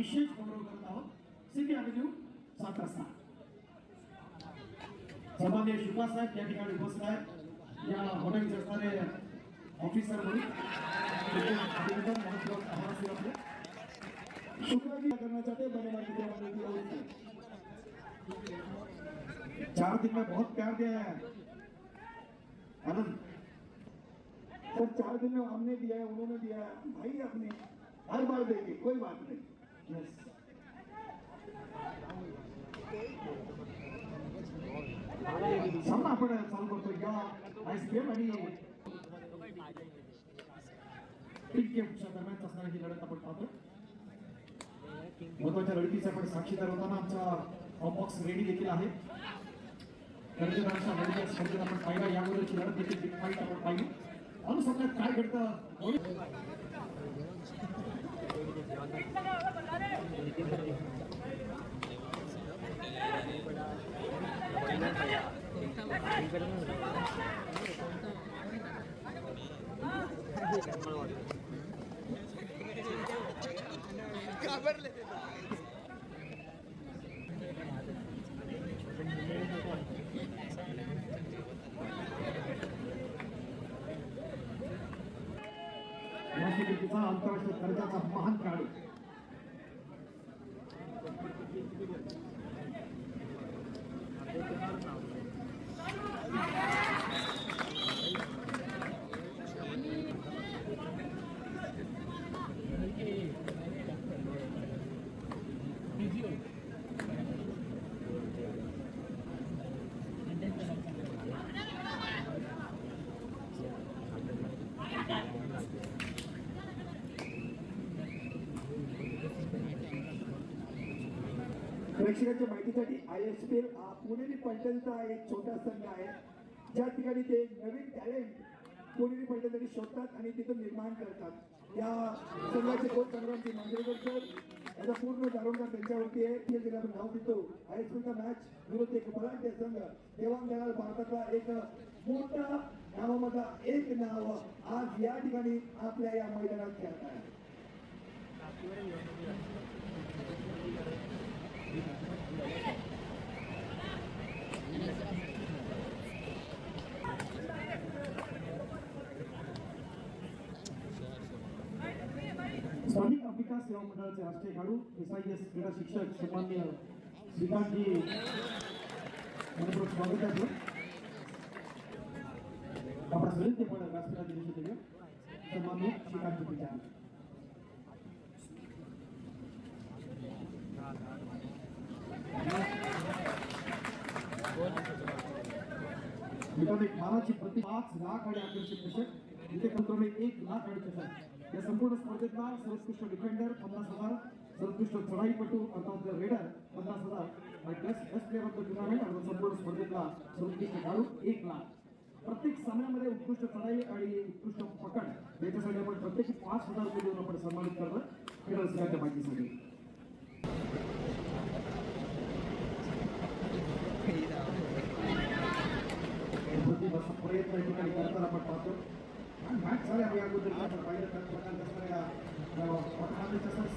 विशेष गौरव करत आहोत. सिटी अव्हेन्यू 7 रस्ता. सन्माननीय शुक्ला साहेब या ठिकाणी उपस्थित आहेत. या हॉटेलचे असणारे ऑफिसर म्हणून शुक्लाजी करना चाहते बने 4 दिन में बहुत प्यार दिया है आनंद सर. 4 दिन में हमने दिया है, उन्होंने दिया है भाई, अपने हर बार देंगे, कोई बात नहीं. यस सामना आपण चालू करतो या आयसीएम आणि पिंके दरम्यान असणारी ही लढत आपण पाहतो. महत्वाच्या लढतीचे आपण साक्षीदार होताना आमचा बॉक्स रेडी देखील आहे. कर्जदारांच्या लढतीच्या स्पर्धेत आपण पाहिला, यावरची लढत देखील बिग फाईट आपण पाहिली. अनुसंधान काय घडतं आंतरराष्ट्रीय दर्जाचा महान खेळाडू प्रेक्षकांच्या माहितीसाठी ISPL पुणेरी पलटणचा एक छोटा संघ आहे, ज्या ठिकाणी ते नवीन टॅलेंट पुणेरी पलटणसाठी शोधतात आणि तिथं निर्माण करतात. या संघाचे कोच संग्रामजी मांजरेकर सर याचा पूर्ण दारोमदार त्यांच्यावरती आहे. जिल्हा आपण नाव देतो ISPLचा मॅच विरुद्ध एक बलाढ्य संघ देवांगणाला भारतातला एक मोठा नावामधला एक नाव आज या ठिकाणी आपल्या या मैदानात खेळत आहे. स्थानिक विकास सेवा मंडळाचे राष्ट्रीय खेळाडू SIS क्रीडा शिक्षक सन्माननीय श्रीकांतजी मनपूर्वक स्वागत आहे. आपला विनंती पण व्यासपीठाची निश्चित देऊया. सन्माननीय श्रीकांतजी पिचारी एक मानाची प्रति 5 लाख आणि आकर्षक दर्शक इथे कंट्रोल 1 लाख आणि चषक. या संपूर्ण स्पर्धेतला सर्वोत्कृष्ट डिफेंडर 50,000, सर्वोत्कृष्ट चढाईपटू अर्थात रेडर 50,000 आणि best player of the tournament अर्थात संपूर्ण स्पर्धेतला सर्वोत्कृष्ट खेळाडू 1 लाख. प्रत्येक सामन्यामध्ये उत्कृष्ट चढाई आणि उत्कृष्ट पकड याच्यासाठी आपण प्रत्येकी 5,000 रुपये देऊन आपण सन्मानित करतो क्रीडा रसिकांच्या माहितीसाठी. प्रयत्न ठिकाणी करताना आपण पाहतो. मॅच झाल्या या अगोदर आपण पाहिलं तर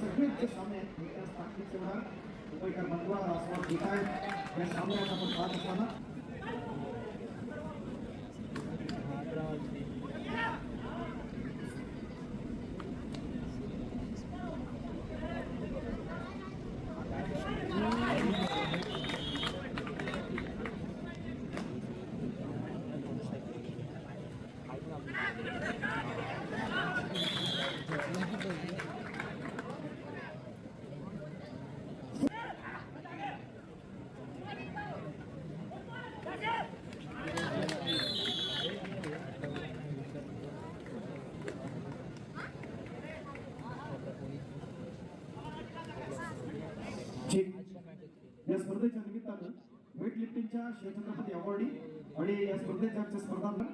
सगळेच सामने ताकदीचे होणार बंगला आसमान घेत आहेत. या सामन्यात आपण पाहत असताना या स्पर्धेच्या निमित्तानं वेट लिफ्टिंगच्या शिवछत्रपती अवॉर्डी आणि या स्पर्धेच्या स्पर्धांना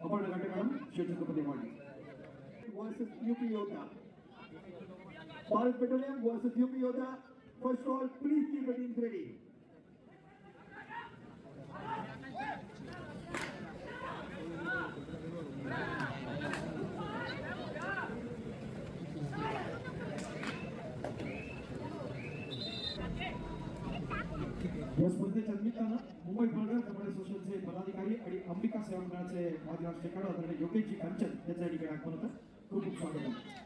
आपण गाठे madam Shivchhatrapati awardee versus UP Yoddha Bharat petroleum versus UP Yoddha. First all please keep the teams ready. या स्पर्धेच्या निमित्तानं मुंबई पुणेकर कबड्डी असोसिएशनचे पदाधिकारी आणि अंबिका सेवा मंडळाचे माजी राष्ट्रीय खेळाडू आदरणीय योगेशजी कंचन यांच्या ठिकाणी आगमन होतं. खूप खूप स्वागत आहे.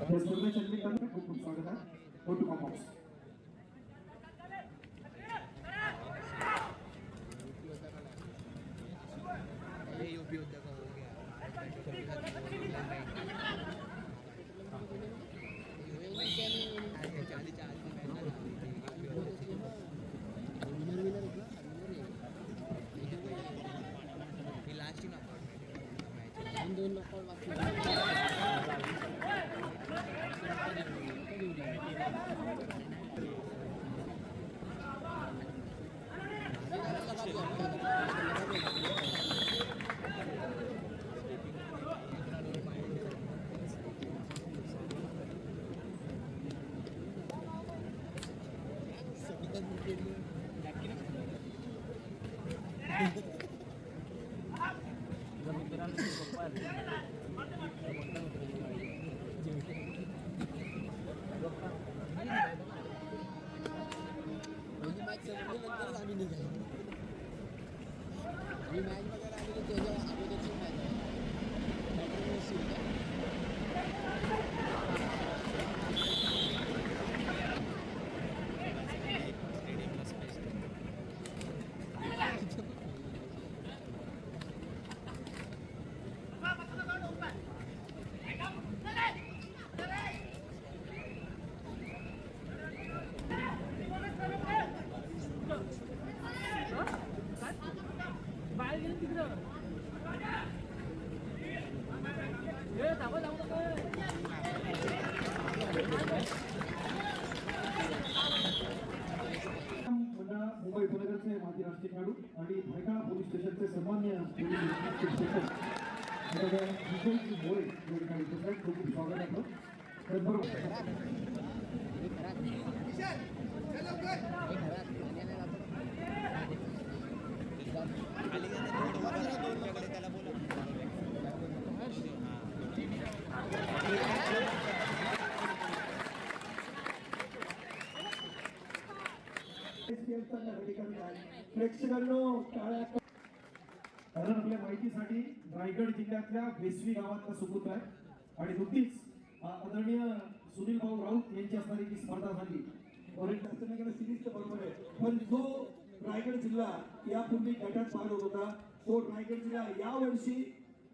या स्पर्धेच्या निमित्तानं खूप खूप स्वागत आहे. फोटो कॉम्बॉक्स यूपी उद्योग हो गया लास्ट दोन नंतर आम्ही निघालो. ही मॅच वगैरे आम्ही त्याच्या अगोदरची मॅच आहे. मुंबई पुणेकरचे माजी राष्ट्रीय खेळाडू आणि भायखळा पोलीस स्टेशनचे सन्मान्य मोरे खूप खूप स्वागत आहे. त्याचबरोबर त्याला बोला प्रेक्षकांनो कारण आपल्या माहितीसाठी रायगड जिल्ह्यातल्या वेसवी गावातला सुपुत्र आहे आणि नुकतीच आदरणीय सुनील भाऊ राऊत यांची असणारी जी स्पर्धा झाली सिरीज तर बरोबर आहे, पण जो रायगड जिल्हा यापूर्वी गटात पार होत होता तो रायगड जिल्हा यावर्षी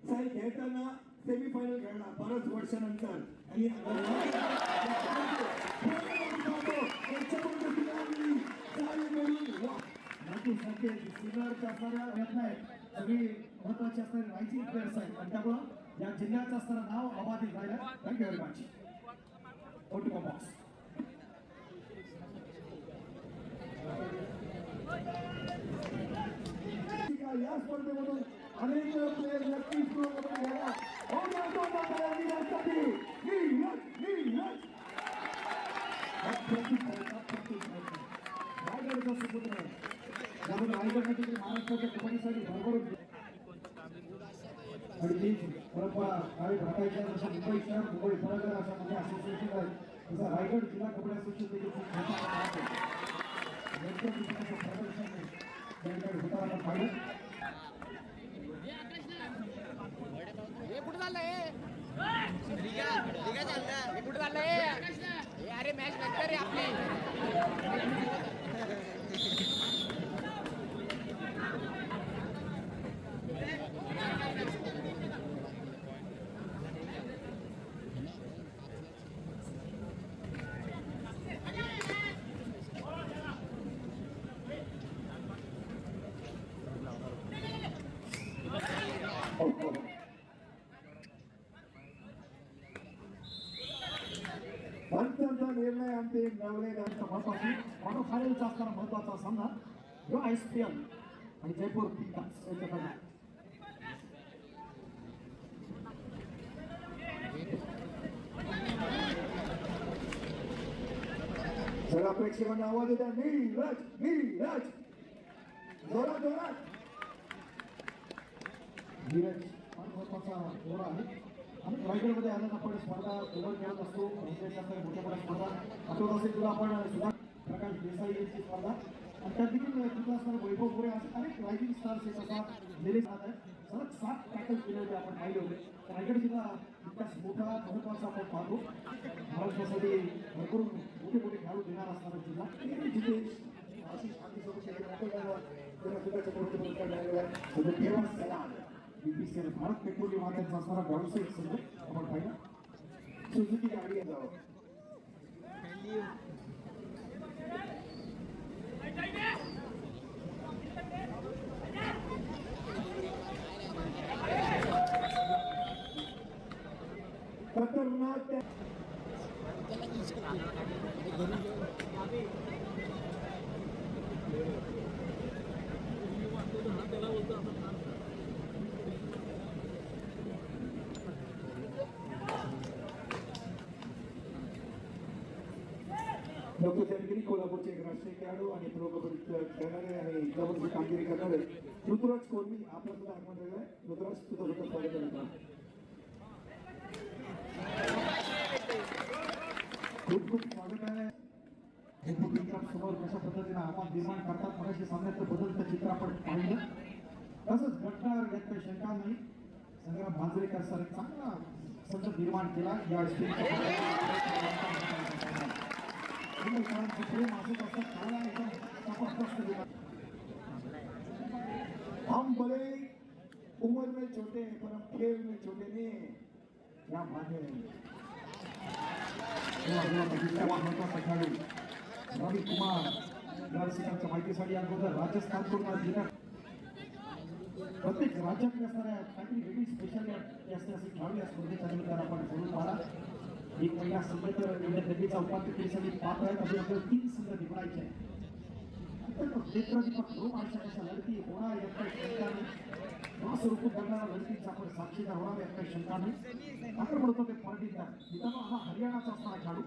साहेब खेळताना सेमीफायनल खेळला बऱ्याच वर्षानंतर आणि सिनियरच्या असणाऱ्या प्रयत्न आहेत सगळी महत्वाची असणारी राहायची प्लेयर्स आहेत आणि त्यामुळं या जिल्ह्याचं असणारं नाव अबाधित राहिलं. Thank you very much. Photo combox या स्पर्धेमधून अनेक प्लेयर नक्कीच घ्यायला रायगडचा सुपुत्र आहे त्यामुळे रायगडमध्ये महाराष्ट्राच्या कबड्डीसाठी भरभरून आणि तीच परंपरा काही भारताच्या जसं मुंबई शहर मुंबई पुणेकर अशा मोठ्या असोसिएशन आहेत तसं रायगड जिल्हा कबड्डी असोसिएशन देखील खूप मोठा प्रदर्शन होताना आपण पाहिलं. कुठं चाललंय कुठं चाललंय अरे मॅच नंतर रे आपली पंचांचा निर्णय अंतिम नवलेदांचा महत्वाची क्वार्टर फायनलचा असणारा महत्वाचा सामना जो ISPL आणि जयपूर पिकास यांच्याकडे प्रेक्षकांना आवाज येतात नीरज नीरज जोरात जोरात. धीरज फार महत्वाचा घोडा आहे आणि रायगडमध्ये आल्यानं आपण स्पर्धा जवळ खेळत असतो. मोठ्या मोठ्या स्पर्धा आठवत असेल तुला आपण सुद्धा प्रकाश देसाई यांची स्पर्धा आणि त्यात देखील तिथला असणारा वैभव गोरे असे अनेक रायझिंग स्टार्स एक असा दिले जात आहे. सलग 7 टॅकल केले होते आपण पाहिले होते. रायगड जिल्हा इतकाच मोठा महत्वाचा आपण पाहतो. महाराष्ट्रासाठी भरपूर मोठे मोठे खेळाडू देणार असणारा जिल्हा. जितेश आशिष आमच्यासोबत खेळायला त्याला सुद्धा चक्रवर्ती पुरस्कार मिळालेला आहे. सोबत देवास सलाम. बीपीसीएल भारत पेट्रोलियम वाहनांचा असणारा व्यावसायिक संघ आपण पाहिला. सुझुकी गाडी आहे जावं. खतरनाक त्या डॉक्टर जानगिरी कोल्हापूरचे एक राष्ट्रीय खेळाडू आणि प्रो कबड्डी खेळणारे आणि कबड्डीची कामगिरी करणारे ऋतुराज कोर्मी आपलं सुद्धा आगमन झालेलं आहे. ऋतुराज तुझं सुद्धा स्वागत करतो. खूप खूप स्वागत आहे. समोर कशा पद्धतीने आव्हान निर्माण करतात मगाशी सामन्यातलं बदलतं चित्र आपण पाहिलं. तसंच घटनावर व्यक्त शंका नाही. संग्राम मांजरेकर सर एक चांगला संघ निर्माण केला या हम बड़े उम्र में छोटे हैं पर हम खेल में छोटे नहीं हैं. या मान्य खेळाडू रवी कुमार दर्शकांच्या माहितीसाठी अगोदर राजस्थानकडून आज जिल्ह्यात प्रत्येक राज्यातल्या असणाऱ्या काहीतरी वेगळी स्पेशालिटी असते असे खेळाडू या स्पर्धेच्या निमित्तानं आपण बोलून पाहला. एक महिला संघ तर इंडियन उपांत्य फेरीसाठी पात्र आहेत. अजून आपल्याला 3 संघ निवडायचे आहेत. नेत्रदीपक रोम आयुष्या कशा लढती होणार यात काही शंका नाही. स्वरूप बनणाऱ्या लढतींचा आपण साक्षीदार होणार यात काही शंका नाही. आपण म्हणतो ते पार्टीचा मित्रांनो हा हरियाणाचा असणारा खेळाडू